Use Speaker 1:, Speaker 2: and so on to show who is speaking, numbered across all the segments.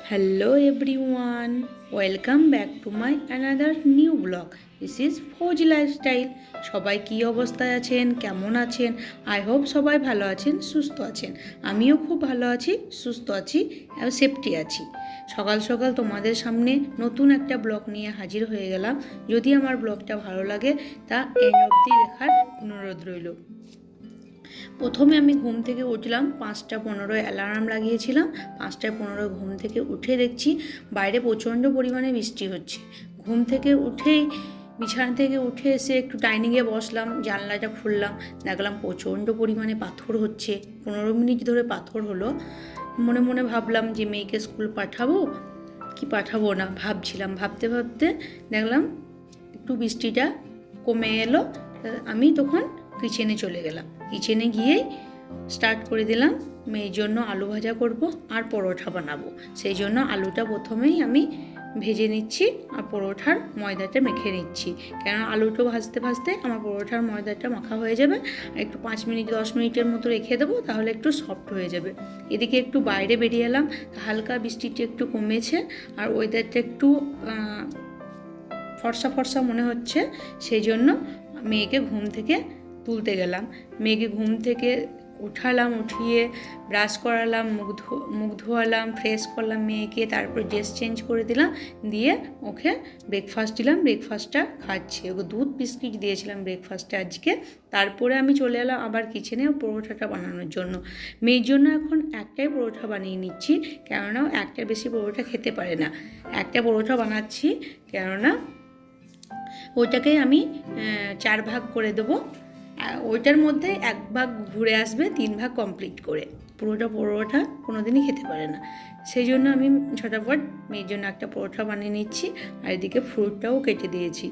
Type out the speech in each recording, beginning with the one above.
Speaker 1: Hello everyone, welcome back to my another new vlog. This is Fauji Lifestyle. সবাই কি অবস্থায় আছেন, কেমন আছেন? আই হোপ সবাই ভালো আছেন, সুস্থ আছেন। আমিও খুব ভালো আছি, সুস্থ আছি এবং সেফটি আছি। সকাল সকাল তোমাদের সামনে নতুন একটা ব্লগ নিয়ে হাজির হয়ে গেলাম। যদি আমার ব্লগটা ভালো লাগে তা এন্ড অবধি দেখার অনুরোধ রইল। প্রথমে আমি ঘুম থেকে উঠলাম 5:15 অ্যালার্ম লাগিয়েছিলাম। 5:15 ঘুম থেকে উঠে দেখছি বাইরে প্রচণ্ড পরিমাণে বৃষ্টি হচ্ছে। ঘুম থেকে উঠেই বিছানা থেকে উঠে এসে একটু ডাইনিংয়ে বসলাম, জানলাটা খুললাম, দেখলাম প্রচণ্ড পরিমাণে পাথর হচ্ছে। 15 মিনিট ধরে পাথর হলো। মনে মনে ভাবলাম যে মেয়েকে স্কুল পাঠাবো কি পাঠাবো না ভাবছিলাম। ভাবতে ভাবতে দেখলাম একটু বৃষ্টিটা কমে এলো। আমি তখন কিচেনে চলে গেলাম। কিচেনে গিয়েই স্টার্ট করে দিলাম মেয়ের জন্য আলু ভাজা করব আর পরোটা বানাবো। সেই জন্য আলুটা প্রথমেই আমি ভেজে নিচ্ছি আর পরোটার ময়দাটা মেখে নিচ্ছি, কেন আলুটা ভাজতে ভাজতে আমার পরোটার ময়দাটা মাখা হয়ে যাবে। আর একটু 5 মিনিট 10 মিনিটের মতো রেখে দেবো, তাহলে একটু সফট হয়ে যাবে। এদিকে একটু বাইরে বেরিয়ে এলাম, হালকা বৃষ্টিটা একটু কমেছে আর ওয়েদারটা একটু ফর্সা ফর্সা মনে হচ্ছে। সেই জন্য মেয়েকে ঘুম থেকে তুলতে গেলাম। মেয়েকে ঘুম থেকে উঠালাম, উঠিয়ে ব্রাশ করালাম, মুখ ধোয়ালাম, ফ্রেশ করলাম মেয়েকে, তারপর ড্রেস চেঞ্জ করে দিলাম, দিয়ে ওকে ব্রেকফাস্ট দিলাম। ব্রেকফাস্টটা খাচ্ছে, ওকে দুধ বিস্কিট দিয়েছিলাম ব্রেকফাস্টে আজকে। তারপরে আমি চলে এলাম আবার কিচেনে পরোটাটা বানানোর জন্য। মেয়ের জন্য এখন একটাই পরোটা বানিয়ে নিচ্ছি, কেননা একটার বেশি পরোটা খেতে পারে না। একটা পরোটা বানাচ্ছি, কেননা ওইটাকে আমি 4 ভাগ করে দেবো। ওইটার মধ্যে 1 ভাগ ঘুরে আসবে, 3 ভাগ কমপ্লিট করে। পুরোটা পরোটা কোনো দিনই খেতে পারে না। সেই জন্য আমি ঝটাপট মেয়ের জন্য একটা পরোটা বানিয়ে নিচ্ছি আর এদিকে ফ্রুটটাও কেটে দিয়েছি।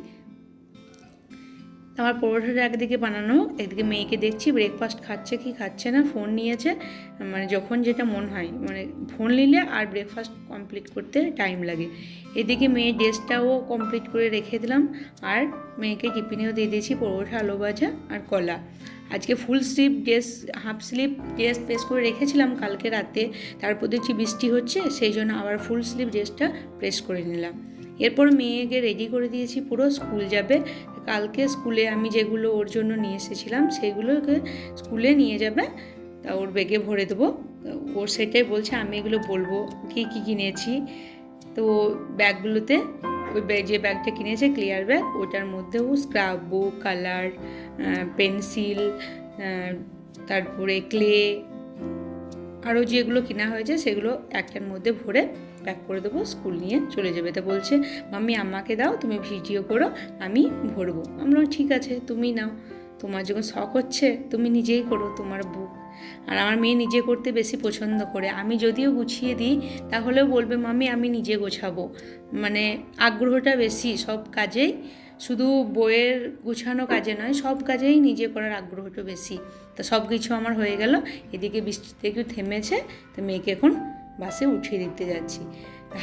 Speaker 1: আমার পরোটাটা একদিকে বানানো, একদিকে মেয়েকে দেখছি ব্রেকফাস্ট খাচ্ছে কি খাচ্ছে না। ফোন নিয়েছে, মানে যখন যেটা মন হয়, মানে ফোন নিলে আর ব্রেকফাস্ট কমপ্লিট করতে টাইম লাগে। এদিকে মেয়ের ড্রেসটাও কমপ্লিট করে রেখে দিলাম আর মেয়েকে টিফিনেও দিয়ে দিয়েছি পরোটা, আলু ভাজা আর কলা। আজকে full sleeve dress, half sleeve dress press করে রেখেছিলাম কালকে রাতে, তারপর দেখছি বৃষ্টি হচ্ছে, সেই জন্য আবার ফুল স্লিভ ড্রেসটা প্রেস করে নিলাম। এরপর মেয়েকে রেডি করে দিয়েছি, পুরো স্কুল যাবে। কালকে স্কুলে আমি যেগুলো ওর জন্য নিয়ে এসেছিলাম সেগুলোকে স্কুলে নিয়ে যাবে, তা ওর ব্যাগে ভরে দেবো। ওর সেটাই বলছে, আমি এগুলো বলবো কী কী কিনেছি। তো ব্যাগগুলোতে ওই যে ব্যাগটা কিনেছে ক্লিয়ার ব্যাগ, ওটার মধ্যেও স্ক্রাব বুক, কালার, পেন্সিল, তারপরে ক্লে, আরও যেগুলো কেনা হয়েছে সেগুলো একটার মধ্যে ভরে প্যাক করে দেবো, স্কুল নিয়ে চলে যাবে। তা বলছে মাম্মি আমাকে দাও, তুমি ভিডিও করো, আমি ভরবো। আমরা ঠিক আছে তুমি নাও, তোমার যখন শখ হচ্ছে তুমি নিজেই করো তোমার বুক। আর আমার মেয়ে নিজে করতে বেশি পছন্দ করে। আমি যদিও গুছিয়ে দিই তাহলেও বলবে মাম্মি আমি নিজে গোছাবো, মানে আগ্রহটা বেশি সব কাজেই, শুধু বইয়ের গুছানো কাজে নয়, সব কাজেই নিজে করার আগ্রহটা বেশি। তো সব কিছু আমার হয়ে গেল। এদিকে বৃষ্টিতে একটু থেমেছে, তো মেয়েকে এখন বাসে উঠিয়ে দিতে যাচ্ছি।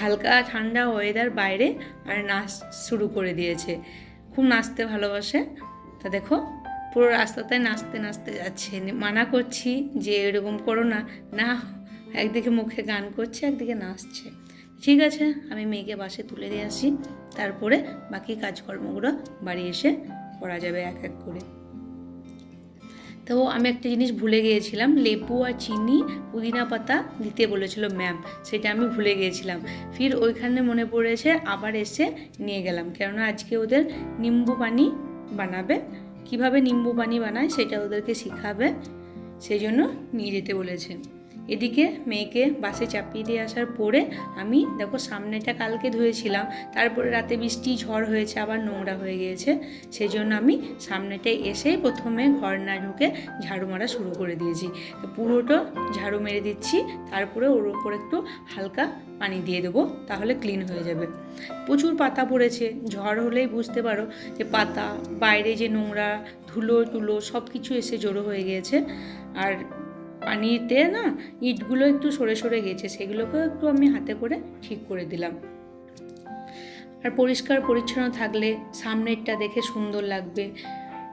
Speaker 1: হালকা ঠান্ডা ওয়েদার বাইরে, আর নাচ শুরু করে দিয়েছে। খুব নাচতে ভালোবাসে। তা দেখো পুরো রাস্তাতে নাচতে নাচতে যাচ্ছে। মানা করছি যে এরকম করো না, না একদিকে মুখে গান করছে একদিকে নাচছে। ঠিক আছে, আমি মেয়েকে বাসে তুলে দিয়ে আসি, তারপরে বাকি কাজকর্মগুলো বাড়ি এসে করা যাবে এক এক করে। তো আমি একটা জিনিস ভুলে গিয়েছিলাম, লেবু আর চিনি পুদিনা পাতা দিতে বলেছিল ম্যাম, সেটা আমি ভুলে গিয়েছিলাম। ফির ওইখানে মনে পড়েছে, আবার এসে নিয়ে গেলাম, কেননা আজকে ওদের নিম্বু পানি বানাবে। কিভাবে নিম্বু পানি বানায় সেটা ওদেরকে শেখাবে, সেই জন্য নিয়ে যেতে বলেছেন। এদিকে মেয়েকে বাসে চাপিয়ে দিয়ে আসার পরে আমি দেখো সামনেটা কালকে ধুয়েছিলাম, তারপরে রাতে বৃষ্টি ঝড় হয়েছে, আবার নোংরা হয়ে গিয়েছে। সেই জন্য আমি সামনেটায় এসেই প্রথমে ঘর না ঢুকে ঝাড়ু মারা শুরু করে দিয়েছি। পুরোটা ঝাড়ু মেরে দিচ্ছি, তারপরে ওর ওপর একটু হালকা পানি দিয়ে দেবো, তাহলে ক্লিন হয়ে যাবে। প্রচুর পাতা পড়েছে, ঝড় হলেই বুঝতে পারো যে পাতা, বাইরে যে নোংরা ধুলো টুলো সব কিছু এসে জড়ো হয়ে গিয়েছে। আর পানিতে না ইটগুলো একটু সরে সরে গেছে, সেগুলোকেও একটু আমি হাতে করে ঠিক করে দিলাম। আর পরিষ্কার পরিচ্ছন্ন থাকলে সামনেরটা দেখে সুন্দর লাগবে,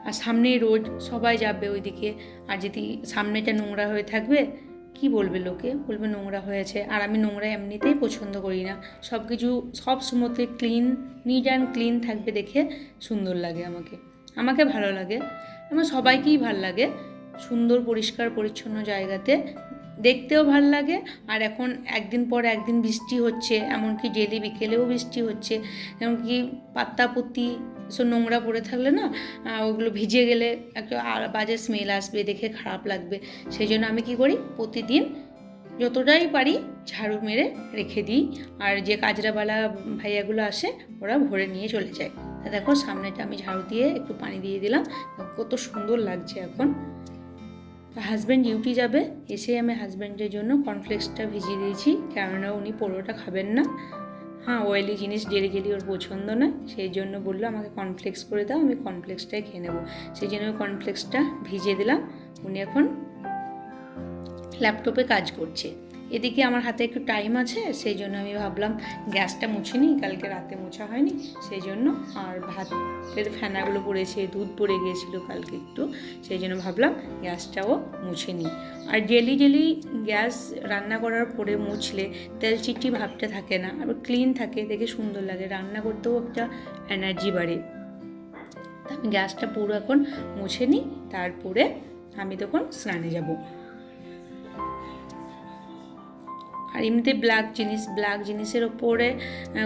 Speaker 1: আর সামনেই রোড, সবাই যাবে ওইদিকে। আর যদি সামনেটা নোংরা হয়ে থাকবে কি বলবে লোকে, বলবে নোংরা হয়েছে। আর আমি নোংরা এমনিতেই পছন্দ করি না, সব কিছু সব সময়তে ক্লিন, নিট অ্যান্ড ক্লিন থাকবে দেখে সুন্দর লাগে আমাকে ভালো লাগে, আমার সবাইকেই ভাল লাগে। সুন্দর পরিষ্কার পরিচ্ছন্ন জায়গাতে দেখতেও ভাল লাগে। আর এখন একদিন পর একদিন বৃষ্টি হচ্ছে, এমনকি ডেলি বিকেলেও বৃষ্টি হচ্ছে, এমনকি পাত্তাপুত্তি সব নোংরা পড়ে থাকলে না ওগুলো ভিজে গেলে একটা বাজে স্মেল আসবে, দেখে খারাপ লাগবে। সেই জন্য আমি কি করি, প্রতিদিন যতটাই পারি ঝাড়ু মেরে রেখে দিই। আর যে কাজরাওয়ালা ভাইয়াগুলো আসে ওরা ভরে নিয়ে চলে যায়। তা দেখো সামনেটা আমি ঝাড়ু দিয়ে একটু পানি দিয়ে দিলাম, কত সুন্দর লাগছে এখন। হাজব্যান্ড ডিউটি যাবে, এসে আমি হাজব্যান্ডের জন্য কর্নফ্লেক্সটা ভিজিয়ে দিয়েছি, কেননা উনি পোড়োটা খাবেন না। হ্যাঁ, অয়েলি জিনিস ডেলি ওর পছন্দ নয়, সেই জন্য বললো আমাকে কর্নফ্লেক্স করে দাও, আমি কর্নফ্লেক্সটাই খেয়ে নেবো। সেই জন্য আমি কর্নফ্লেক্সটা ভিজিয়ে দিলাম। উনি এখন ল্যাপটপে কাজ করছে। এদিকে আমার হাতে একটু টাইম আছে, সেই জন্য আমি ভাবলাম গ্যাসটা মুছে নিই, কালকে রাতে মোছা হয়নি সেই জন্য। আর ভাতের ফেনাগুলো পড়েছে, দুধ পড়ে গিয়েছিলো কালকে একটু, সেই জন্য ভাবলাম গ্যাসটাও মুছে নিই। আর ডেলি গ্যাস রান্না করার পরে মুছলে তেল চিটটি ভাবটা থাকে না, আর ক্লিন থাকে, দেখে সুন্দর লাগে, রান্না করতেও একটা এনার্জি বাড়ে। তা আমি গ্যাসটা পুরো এখন মুছে নিই, তারপরে আমি তখন স্নানে যাব। আর এমনিতে ব্ল্যাক জিনিসের ওপরে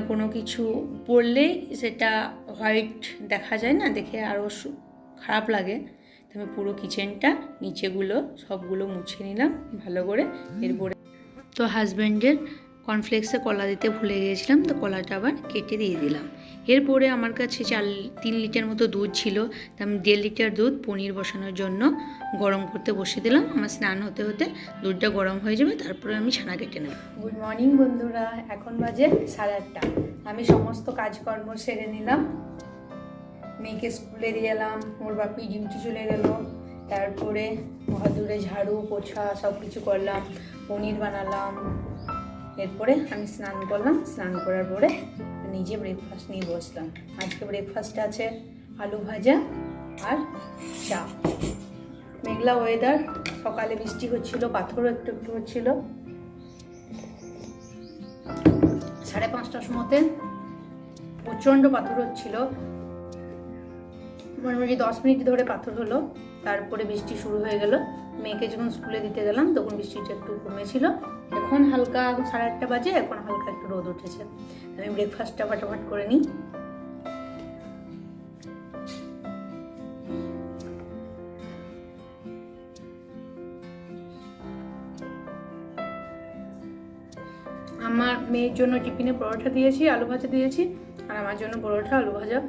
Speaker 1: কোনো কিছু পরলেই সেটা হোয়াইট দেখা যায় না, দেখে আরও খারাপ লাগে। তো আমি পুরো কিচেনটা নিচেগুলো সবগুলো মুছে নিলাম ভালো করে। এরপরে তো হাজব্যান্ডের কর্নফ্লেক্সে কলা দিতে ভুলে গিয়েছিলাম, তো কলাটা আবার কেটে দিয়ে দিলাম। এরপরে আমার কাছে 3 লিটার মতো দুধ ছিল, তো আমি 1.5 লিটার দুধ পনির বসানোর জন্য গরম করতে বসিয়ে দিলাম। আমার স্নান হতে হতে দুধটা গরম হয়ে যাবে, তারপরে আমি ছানা কেটে নেব। গুড মর্নিং বন্ধুরা, এখন বাজে 8:30। আমি সমস্ত কাজকর্ম সেরে নিলাম, মেয়েকে স্কুলে দিয়ে এলাম, ওর বাপি ডিউটি চলে গেল, তারপরে ঘরে ঝাড়ু পোছা সব কিছু করলাম, পনির বানালাম। এরপরে আমি স্নান করলাম, স্নান করার পরে নিজে ব্রেকফাস্ট নিয়ে বসলাম। আজকে ব্রেকফাস্টে আছে আলু ভাজা আর চা। মেঘলা ওয়েদার, সকালে বৃষ্টি হচ্ছিল, পাথরও একটু হচ্ছিল। 5:30টার সময়তে প্রচণ্ড পাথর হচ্ছিল, মোটামুটি 10 মিনিট ধরে পাথর হলো, তারপরে বৃষ্টি শুরু হয়ে গেল। মেয়েকে যখন স্কুলে দিতে গেলাম তখন বৃষ্টিটা একটু কমেছিল, এখন হালকা 8:30 বাজে, এখন হালকা একটু রোদ উঠেছে। আমি ব্রেকফাস্টটা ফাটাফাট করে নিই। আমার মেয়ের জন্য টিফিনে পরোটা দিয়েছি, আলু ভাজা দিয়েছি, আর আমার জন্য পরোটা আলু ভাজা।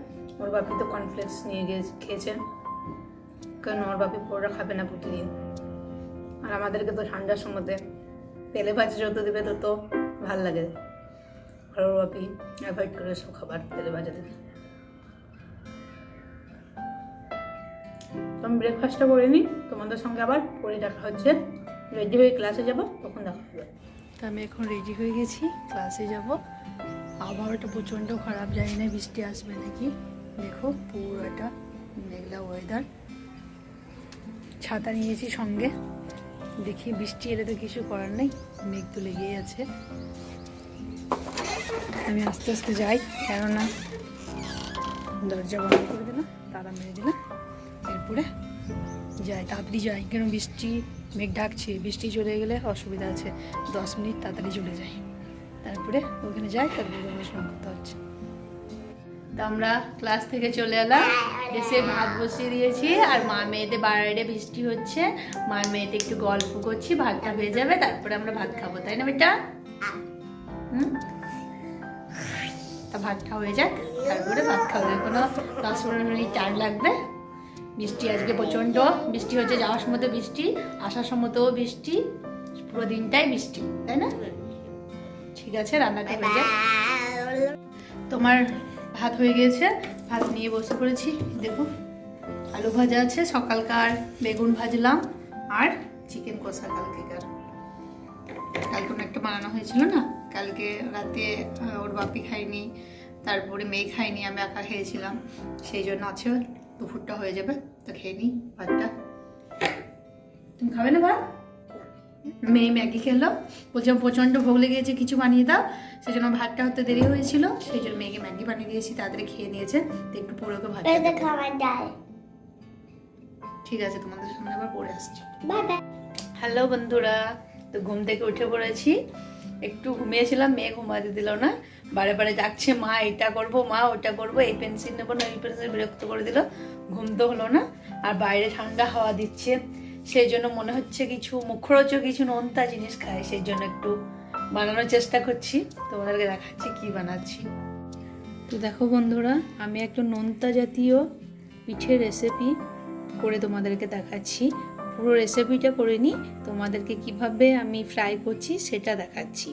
Speaker 1: ওর বাপি তো কর্নফ্লেক্স নিয়ে খেয়েছেন, কারণ ওর বাপি পরোটা খাবে না প্রতিদিন। আর আমাদেরকে তো ঠান্ডার সময়তে তেলে ভাজা যত দেবে তত ভাল লাগে, আর ওর বাপি অ্যাভয়েড করে সব খাবার তেলে ভাজা দেবে। তো আমি ব্রেকফাস্টটা করে নিই, তোমাদের সঙ্গে আবার পরে দেখা হচ্ছে। রেডি হয়ে ক্লাসে যাব, তখন দেখা হবে। তো আমি এখন রেডি হয়ে গেছি, ক্লাসে যাব। আবহাওয়াটা প্রচণ্ড খারাপ, জানি না বৃষ্টি আসবে নাকি। দেখো পুরোটা মেঘলা ওয়েদার, ছাতা নিয়েছি সঙ্গে, দেখি বৃষ্টি এলে তো কিছু করার নেই, মেঘ তো লেগেই আছে। আমি আস্তে আস্তে যাই, কেননা দরজা বন্ধ করে দিলাম, তালা মেরে দিলাম, এরপরে যাই, তাড়াতাড়ি যাই, কেন বৃষ্টি মেঘ ডাকছে, বৃষ্টি চলে গেলে অসুবিধা আছে। 10 মিনিট তাড়াতাড়ি চলে যাই, তারপরে ওখানে যাই, তারপরে অনুষ্ঠান করতে হচ্ছে। তো আমরা ক্লাস থেকে চলে এলাম, এসে ভাত বসিয়ে দিয়েছি, আর মা মেয়েতে বাইরে বৃষ্টি হচ্ছে, মা মেয়েতে একটু গল্প করছি, ভাতটা হয়ে যাবে, তারপরে আমরা ভাত খাবো, তাই না বেটা? তা ভাতটা হয়ে যাক, তারপরে ভাত খাবো। এখনো 10-15 মিনিট টাইম লাগবে। বৃষ্টি আজকে প্রচণ্ড বৃষ্টি হচ্ছে, যাওয়ার সময় তো বৃষ্টি, আসার সময়তেও বৃষ্টি, পুরো দিনটাই বৃষ্টি, তাই না? ঠিক আছে, রান্নাটা হয়ে যাক। তোমার ভাত হয়ে গিয়েছে, ভাত নিয়ে বসে পড়েছি। দেখো আলু ভাজা আছে, সকালকার বেগুন ভাজলাম, আর চিকেন কষা কালকেকার, কালকে একটা বানানো হয়েছিল না, কালকে রাতে ওর বাপি খাইনি, তারপরে মেয়ে খাইনি, আমি একা খেয়েছিলাম, সেই জন্য আছে, দুপুরটা হয়ে যাবে, তো খেয়ে নিই ভাতটা। তুমি খাবে না ভাত?
Speaker 2: মেয়ে ম্যাগি খেলো, বলছে প্রচণ্ড ভোগ লেগেছে, কিছু বানিয়ে দাও। সেই জন্য ভাতটা হতে দেরি হয়েছিল, সেই জন্য মেয়েকে ম্যাগি বানিয়ে দিয়েছি, তাড়াতাড়ি খেয়ে নিয়েছে। তো একটু পরে ওকে ভাত ঠিক আছে, তোমাদের সামনে আবার পরে আসছি। হ্যালো বন্ধুরা, তো ঘুম থেকে উঠে পড়েছি। একটু ঘুমিয়েছিলাম, মেয়ে ঘুমাতে দিল না, বারে বারে যাচ্ছে মা এটা করবো, মা ওটা করবো, এই পেন্সিল নেবো না, এই পেন্সিল, বিরক্ত করে দিল। ঘুম তো হলো না, আর বাইরে ঠান্ডা হাওয়া দিচ্ছে, সেই জন্য মনে হচ্ছে কিছু মুখরোচক কিছু নোনতা জিনিস খায়, সেই জন্য একটু বানানোর চেষ্টা করছি। তোমাদেরকে দেখাচ্ছি কি বানাচ্ছি। তো দেখো বন্ধুরা, আমি একটু নোনতা জাতীয় পিঠের রেসিপি করে তোমাদেরকে দেখাচ্ছি। পুরো রেসিপিটা করে নিই, তোমাদেরকে কিভাবে আমি ফ্রাই করছি সেটা দেখাচ্ছি।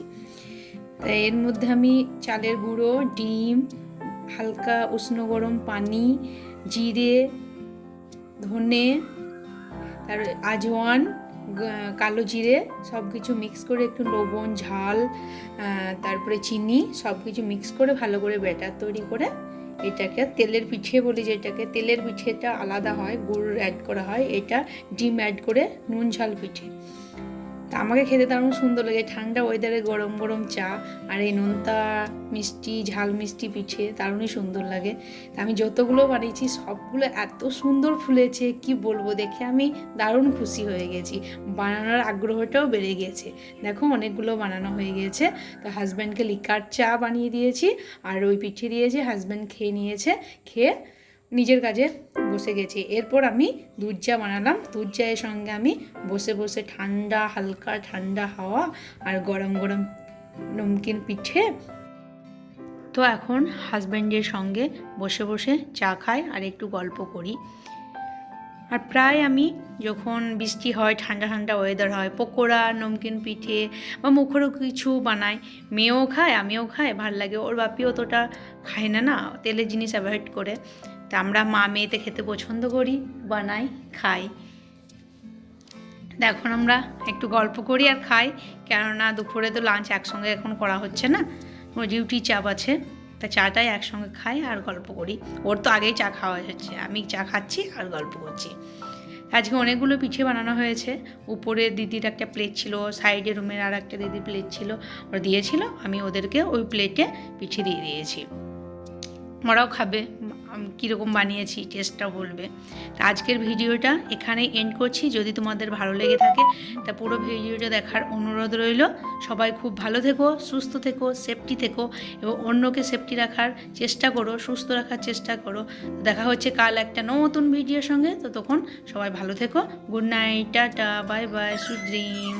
Speaker 2: তাই এর মধ্যে আমি চালের গুঁড়ো, ডিম, হালকা উষ্ণ গরম পানি, জিরে, ধনে, তার আজওয়ান, কালো জিরে সব কিছু মিক্স করে, একটু লবণ, ঝাল, তারপরে চিনি সব কিছু মিক্স করে ভালো করে ব্যাটার তৈরি করে এটাকে তেলের পিঠে বলি, যেটাকে তেলের পিঠেটা আলাদা হয়, গুড় অ্যাড করা হয়, এটা ডিম অ্যাড করে নুন ঝাল পিঠে। আমাকে খেতে দারুণ সুন্দর লাগে, ঠান্ডা ওয়েদারে গরম গরম চা আর এই নোনতা মিষ্টি ঝাল মিষ্টি পিঠে দারুণই সুন্দর লাগে। আমি যতগুলো বানিয়েছি সবগুলো এত সুন্দর ফুলেছে কি বলবো, দেখে আমি দারুণ খুশি হয়ে গেছি, বানানোর আগ্রহটাও বেড়ে গেছে। দেখো অনেকগুলো বানানো হয়ে গেছে। তো হাজব্যান্ডকে লিকার চা বানিয়ে দিয়েছি আর ওই পিঠে দিয়েছি, হাজব্যান্ড খেয়ে নিয়েছে, খেয়ে নিজের কাজে বসে গেছি। এরপর আমি দুধ চা বানালাম, দুধ চায়ের সঙ্গে আমি বসে বসে ঠান্ডা হালকা ঠান্ডা হাওয়া আর গরম গরম নমকিন পিঠে। তো এখন হাজব্যান্ডের সঙ্গে বসে বসে চা খাই আর একটু গল্প করি। আর প্রায় আমি যখন বৃষ্টি হয়, ঠান্ডা ঠান্ডা ওয়েদার হয়, পকোড়া, নমকিন পিঠে বা মুখরো কিছু বানাই, মেয়েও খায় আমিও খাই, ভাল লাগে। ওর বাপি অতটা খায় না, না তেলের জিনিস অ্যাভয়েড করে। তা আমরা মা মেয়েতে খেতে পছন্দ করি, বানাই, খাই। এখন আমরা একটু গল্প করি আর খাই, কেননা দুপুরে তো লাঞ্চ একসঙ্গে এখন করা হচ্ছে না, ওর ডিউটি চাপ আছে, তা চাটাই একসঙ্গে খাই আর গল্প করি। ওর তো আগেই চা খাওয়া হচ্ছে, আমি চা খাচ্ছি আর গল্প করছি। আজকে অনেকগুলো পিঠে বানানো হয়েছে। উপরে দিদির একটা প্লেট ছিল, সাইডে রুমের আর একটা দিদির প্লেট ছিল, ওরা দিয়েছিল, আমি ওদেরকে ওই প্লেটে পিঠে দিয়ে দিয়েছি। ওরাও খাবে, কীরকম বানিয়েছি টেস্টটাও বলবে। তা আজকের ভিডিওটা এখানেই এন্ড করছি। যদি তোমাদের ভালো লেগে থাকে তা পুরো ভিডিওটা দেখার অনুরোধ রইল। সবাই খুব ভালো থেকো, সুস্থ থেকো, সেফটি থেকো এবং অন্যকে সেফটি রাখার চেষ্টা করো, সুস্থ রাখার চেষ্টা করো। দেখা হচ্ছে কাল একটা নতুন ভিডিওর সঙ্গে। তো তখন সবাই ভালো থেকো। Good night, tata, bye bye, sweet dream.